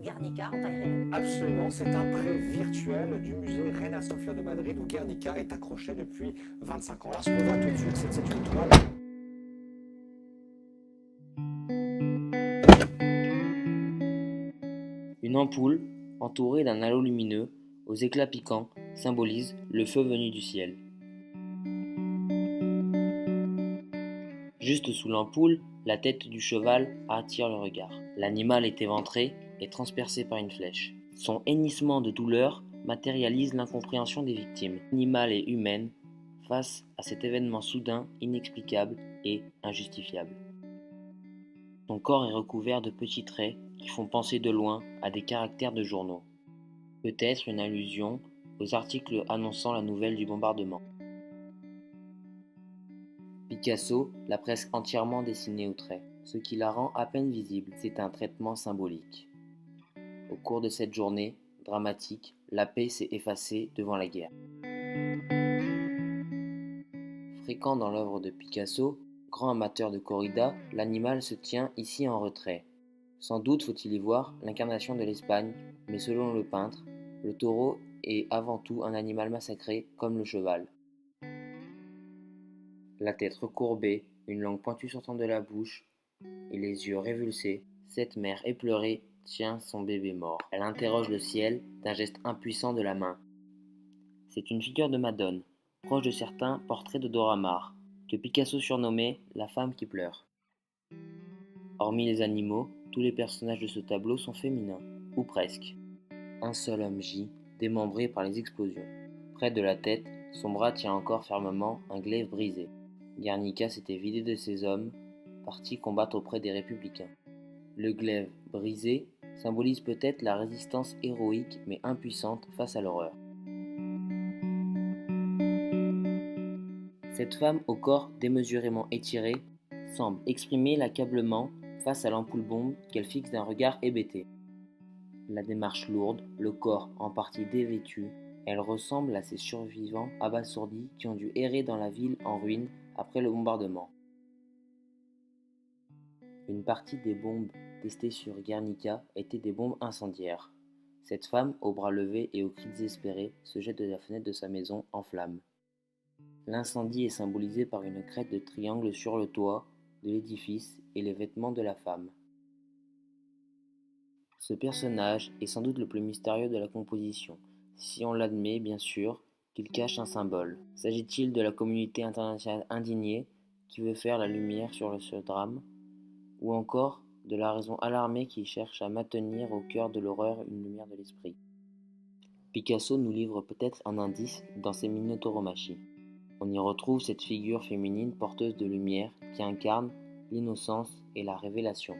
Guernica en taille réelle. Absolument, c'est un prêt virtuel du musée Reina Sofia de Madrid où Guernica est accroché depuis 25 ans. Alors ce qu'on voit tout de suite, c'est que c'est une toile. Une ampoule, entourée d'un halo lumineux, aux éclats piquants, symbolise le feu venu du ciel. Juste sous l'ampoule, la tête du cheval attire le regard. L'animal est éventré et transpercé par une flèche. Son hennissement de douleur matérialise l'incompréhension des victimes, animales et humaines, face à cet événement soudain, inexplicable et injustifiable. Son corps est recouvert de petits traits qui font penser de loin à des caractères de journaux. Peut-être une allusion aux articles annonçant la nouvelle du bombardement. Picasso l'a presque entièrement dessinée au trait, ce qui la rend à peine visible. C'est un traitement symbolique. Au cours de cette journée dramatique, la paix s'est effacée devant la guerre. Fréquent dans l'œuvre de Picasso, grand amateur de corrida, l'animal se tient ici en retrait. Sans doute faut-il y voir l'incarnation de l'Espagne, mais selon le peintre, le taureau est avant tout un animal massacré comme le cheval. La tête recourbée, une langue pointue sortant de la bouche et les yeux révulsés, cette mère éplorée tient son bébé mort. Elle interroge le ciel d'un geste impuissant de la main. C'est une figure de Madone, proche de certains portraits de Dora Maar, que Picasso surnommait la femme qui pleure. Hormis les animaux, tous les personnages de ce tableau sont féminins, ou presque. Un seul homme gît, démembré par les explosions. Près de la tête, son bras tient encore fermement un glaive brisé. Guernica s'était vidé de ses hommes, partis combattre auprès des républicains. Le glaive brisé symbolise peut-être la résistance héroïque mais impuissante face à l'horreur. Cette femme au corps démesurément étiré semble exprimer l'accablement face à l'ampoule-bombe qu'elle fixe d'un regard hébété. La démarche lourde, le corps en partie dévêtu, elle ressemble à ces survivants abasourdis qui ont dû errer dans la ville en ruine après le bombardement. Une partie des bombes testées sur Guernica étaient des bombes incendiaires. Cette femme, aux bras levés et aux cris désespérés, se jette de la fenêtre de sa maison en flammes. L'incendie est symbolisé par une crête de triangle sur le toit de l'édifice et les vêtements de la femme. Ce personnage est sans doute le plus mystérieux de la composition, si on l'admet bien sûr qu'il cache un symbole. S'agit-il de la communauté internationale indignée qui veut faire la lumière sur ce drame, ou encore de la raison alarmée qui cherche à maintenir au cœur de l'horreur une lumière de l'esprit? Picasso nous livre peut-être un indice dans ses minotauromachie. On y retrouve cette figure féminine porteuse de lumière qui incarne l'innocence et la révélation.